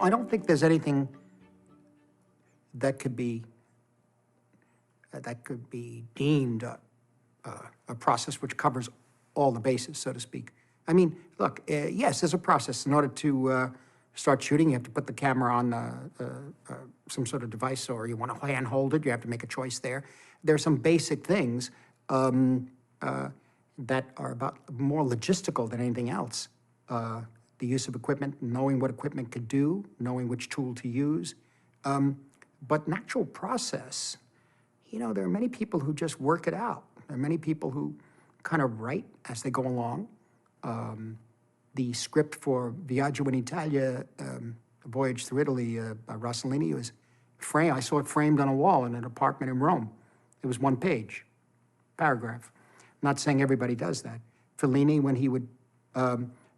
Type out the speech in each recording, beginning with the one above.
I don't think there's anything that could be deemed a process which covers all the bases, so to speak. I mean, look, yes, there's a process. In order to start shooting, you have to put the camera on some sort of device, or you want to hand hold it. You have to make a choice there. There are some basic things that are about more logistical than anything else. The use of equipment, knowing what equipment could do, knowing which tool to use. But an actual process, you know, there are many people who just work it out. There are many people who kind of write as they go along. The script for Viaggio in Italia, A Voyage Through Italy by Rossellini was framed. I saw it framed on a wall in an apartment in Rome. It was one page, paragraph. I'm not saying everybody does that. Fellini, when he would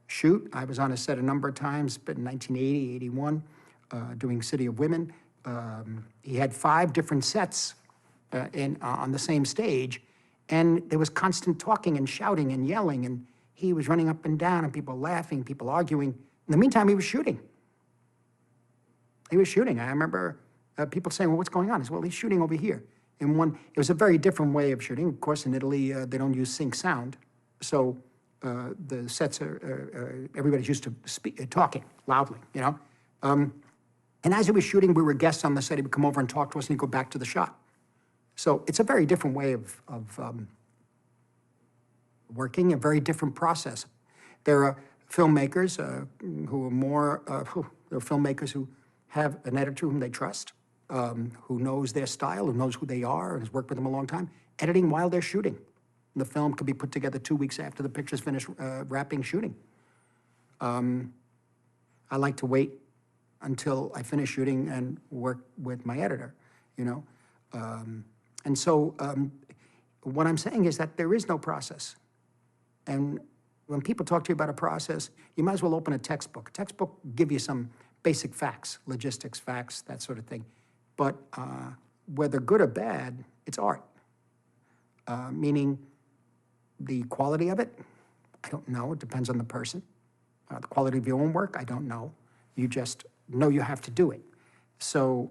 shoot, I was on a set a number of times, but in 1980, 81, doing City of Women. He had 5 different sets on the same stage, and there was constant talking and shouting and yelling, and he was running up and down, and people laughing, people arguing. In the meantime, he was shooting. He was shooting. I remember people saying, well, what's going on? I said, well, he's shooting over here. It was a very different way of shooting. Of course, in Italy, they don't use sync sound. So the sets everybody's used to talking loudly, you know? And as he was shooting, we were guests on the set. He would come over and talk to us, and he'd go back to the shot. So it's a very different way of working, a very different process. There are filmmakers who are more, there are filmmakers who have an editor whom they trust, who knows their style, who knows who they are, and has worked with them a long time, editing while they're shooting. The film could be put together 2 weeks after the picture's finished wrapping shooting. I like to wait until I finish shooting and work with my editor, you know? And so what I'm saying is that there is no process. And when people talk to you about a process, you might as well open a textbook. A textbook will give you some basic facts, logistics, facts, that sort of thing. But whether good or bad, it's art. Meaning the quality of it, I don't know. It depends on the person. The quality of your own work, I don't know. You just know you have to do it. So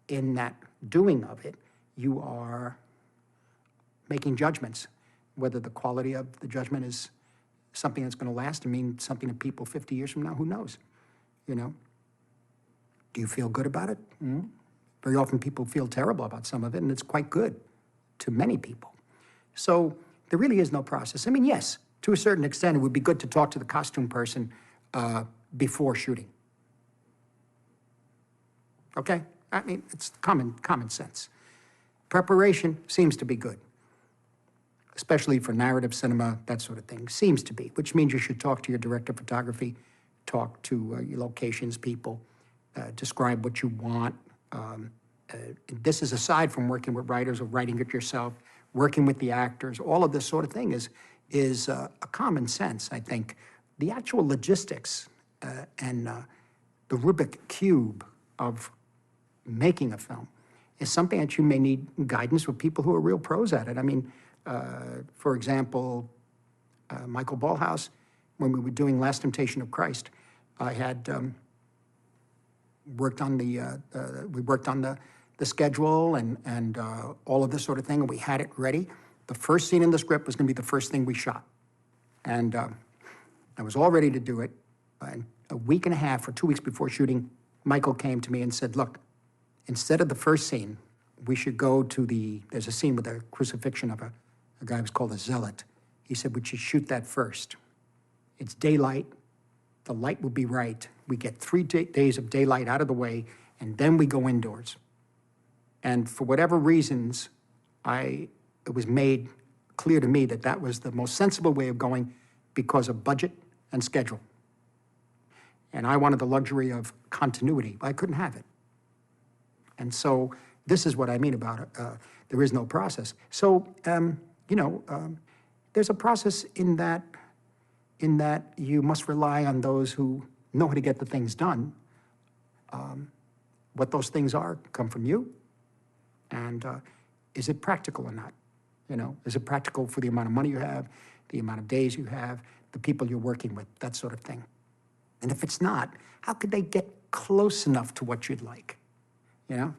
in that doing of it, you are making judgments. Whether the quality of the judgment is something that's going to last, I mean, something that people 50 years from now, who knows, you know? Do you feel good about it? Mm-hmm. Very often people feel terrible about some of it, and it's quite good to many people. So there really is no process. I mean, yes, to a certain extent, it would be good to talk to the costume person before shooting. Okay? I mean, it's common sense. Preparation seems to be good, especially for narrative cinema, that sort of thing, seems to be, which means you should talk to your director of photography, talk to your locations people, describe what you want. This is aside from working with writers or writing it yourself, working with the actors. All of this sort of thing is a common sense, I think. The actual logistics and the Rubik cube of making a film is something that you may need guidance with people who are real pros at it. I mean, for example, Michael Ballhaus, when we were doing Last Temptation of Christ, I had worked on we worked on the schedule and all of this sort of thing, and we had it ready. The first scene in the script was going to be the first thing we shot. And I was all ready to do it. And a week and a half or 2 weeks before shooting, Michael came to me and said, look, instead of the first scene, we should go to there's a scene with a crucifixion of a guy who's called a zealot. He said, we should shoot that first. It's daylight. The light will be right. We get 3 days of daylight out of the way, and then we go indoors. And for whatever reasons, it was made clear to me that that was the most sensible way of going because of budget and schedule. And I wanted the luxury of continuity. I couldn't have it. And so this is what I mean about it. There is no process. So, there's a process in that you must rely on those who know how to get the things done. What those things are come from you. And is it practical or not? Is it practical for the amount of money you have, the amount of days you have, the people you're working with, that sort of thing. And if it's not, how could they get close enough to what you'd like, you know?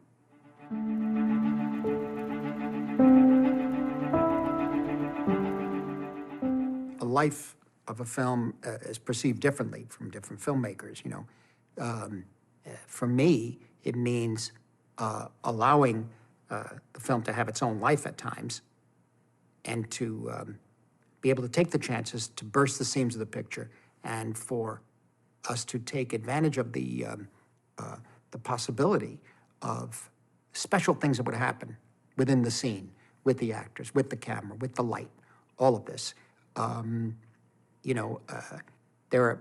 A life of a film is perceived differently from different filmmakers, you know. For me, it means allowing the film to have its own life at times and to be able to take the chances to burst the seams of the picture and for us to take advantage of the possibility of special things that would happen within the scene, with the actors, with the camera, with the light, all of this. You know, there are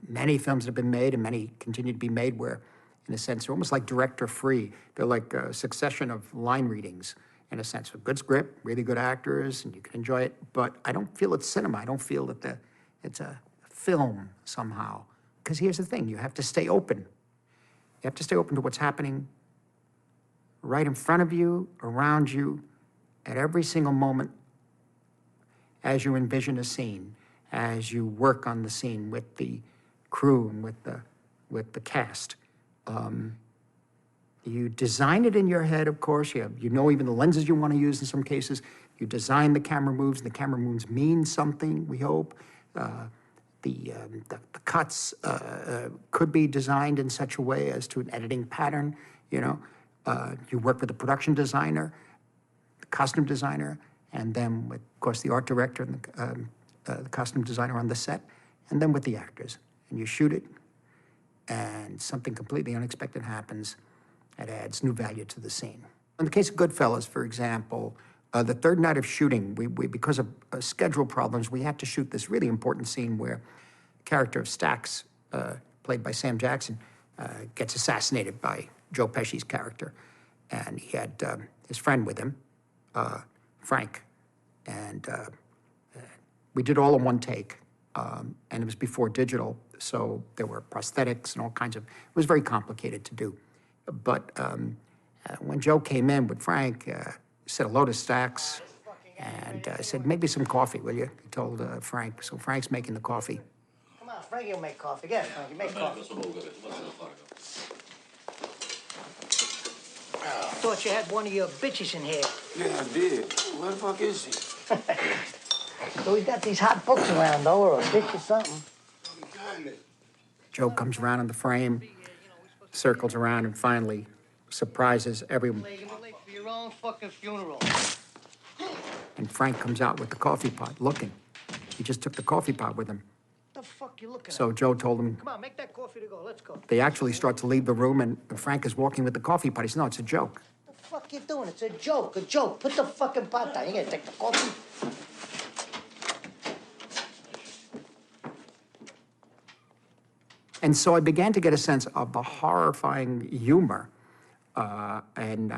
many films that have been made and many continue to be made where, in a sense, they're almost like director-free. They're like a succession of line readings, in a sense, with good script, really good actors, and you can enjoy it. But I don't feel it's cinema. I don't feel that it's a film somehow. Because here's the thing, you have to stay open. You have to stay open to what's happening right in front of you, around you, at every single moment as you envision a scene, as you work on the scene with the crew and with the cast. You design it in your head, of course. You know even the lenses you want to use in some cases. You design the camera moves, and the camera moves mean something, we hope. The cuts could be designed in such a way as to an editing pattern, you know. You work with the production designer, the costume designer, and then with, of course, the art director and the costume designer on the set, and then with the actors. And you shoot it, and something completely unexpected happens that adds new value to the scene. In the case of Goodfellas, for example, the third night of shooting, we because of schedule problems, we had to shoot this really important scene where the character of Stax, played by Sam Jackson, gets assassinated by Joe Pesci's character. And he had his friend with him, Frank. And we did all in one take. And it was before digital, so there were prosthetics and all kinds of, it was very complicated to do. But when Joe came in with Frank, said hello to Stax, and said, maybe some coffee, will you? He told Frank. So Frank's making the coffee. Come on, Frankie will make coffee. Get it, Frankie, make coffee. I thought you had one of your bitches in here. Yeah, I did. Where the fuck is she? So he's got these hot books around, though, or a bitch or something. Joe comes around in the frame, circles around, and finally surprises everyone. You're late for your own fucking funeral. And Frank comes out with the coffee pot, looking. He just took the coffee pot with him. What the fuck you looking So at? Joe told him, Come on, make that coffee to go. Let's go. they actually start to leave the room, and Frank is walking with the coffee pot. He said, no, it's a joke. What the fuck you doing? It's a joke, a joke. Put the fucking pot down. You gonna take the coffee? And so I began to get a sense of the horrifying humor and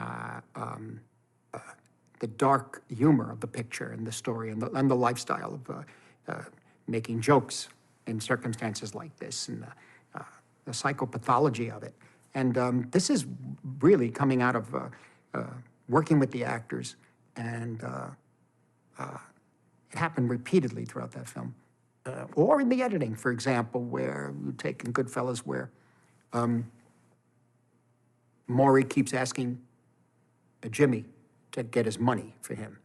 the dark humor of the picture and the story and the lifestyle of making jokes in circumstances like this and the psychopathology of it. And this is really coming out of working with the actors, and it happened repeatedly throughout that film. Or in the editing, for example, where you take in Goodfellas, where Maury keeps asking Jimmy to get his money for him.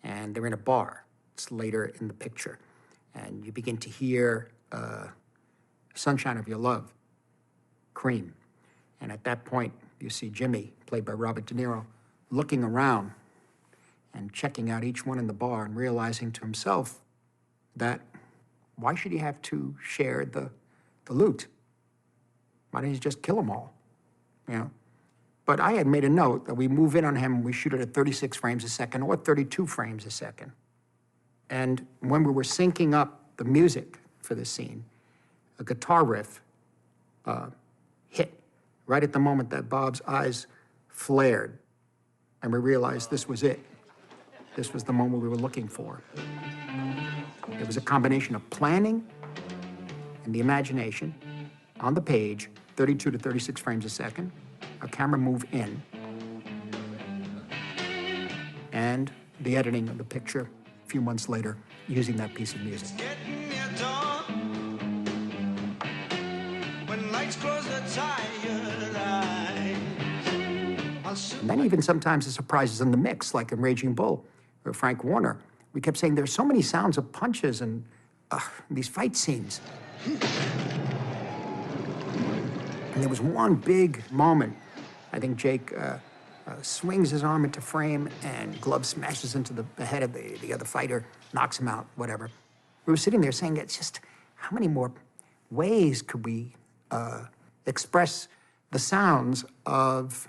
And they're in a bar. It's later in the picture. And you begin to hear Sunshine of Your Love, Cream. And at that point, you see Jimmy, played by Robert De Niro, looking around and checking out each one in the bar and realizing to himself that why should he have to share the loot? Why didn't he just kill them all, you know? But I had made a note that we move in on him and we shoot it at 36 frames a second or 32 frames a second. And when we were syncing up the music for the scene, a guitar riff hit right at the moment that Bob's eyes flared, and we realized this was it. This was the moment we were looking for. It was a combination of planning and the imagination on the page, 32 to 36 frames a second, a camera move in, and the editing of the picture a few months later using that piece of music. lights, close the tired eyes. And then even sometimes the surprises in the mix, like in Raging Bull or Frank Warner. We kept saying there's so many sounds of punches and these fight scenes. And there was one big moment. I think Jake swings his arm into frame and glove smashes into the head of the other fighter, knocks him out, whatever. We were sitting there saying, it's just, how many more ways could we express the sounds of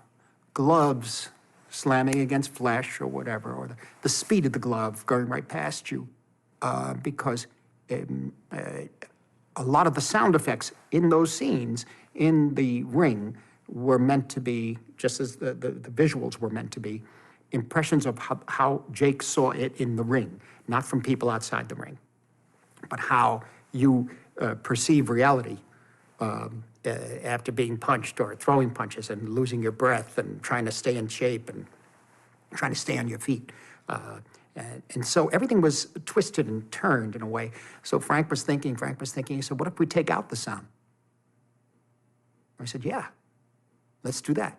gloves slamming against flesh or whatever, or the speed of the glove going right past you, because a lot of the sound effects in those scenes in the ring were meant to be, just as the visuals were meant to be, impressions of how Jake saw it in the ring, not from people outside the ring, but how you perceive reality after being punched or throwing punches and losing your breath and trying to stay in shape and trying to stay on your feet. And so everything was twisted and turned in a way. So Frank was thinking, he said, what if we take out the sound? I said, yeah, let's do that.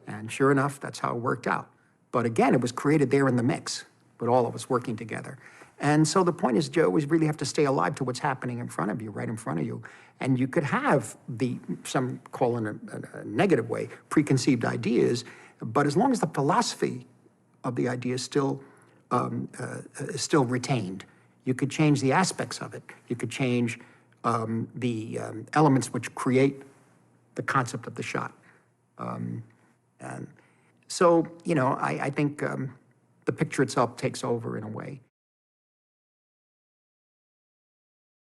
And sure enough, that's how it worked out. But again, it was created there in the mix, with all of us working together. And so the point is, Joe, is really have to stay alive to what's happening in front of you, right in front of you. And you could have some call in a negative way, preconceived ideas, but as long as the philosophy of the idea is still retained, you could change the aspects of it. You could change the elements which create the concept of the shot. And so, I think the picture itself takes over in a way.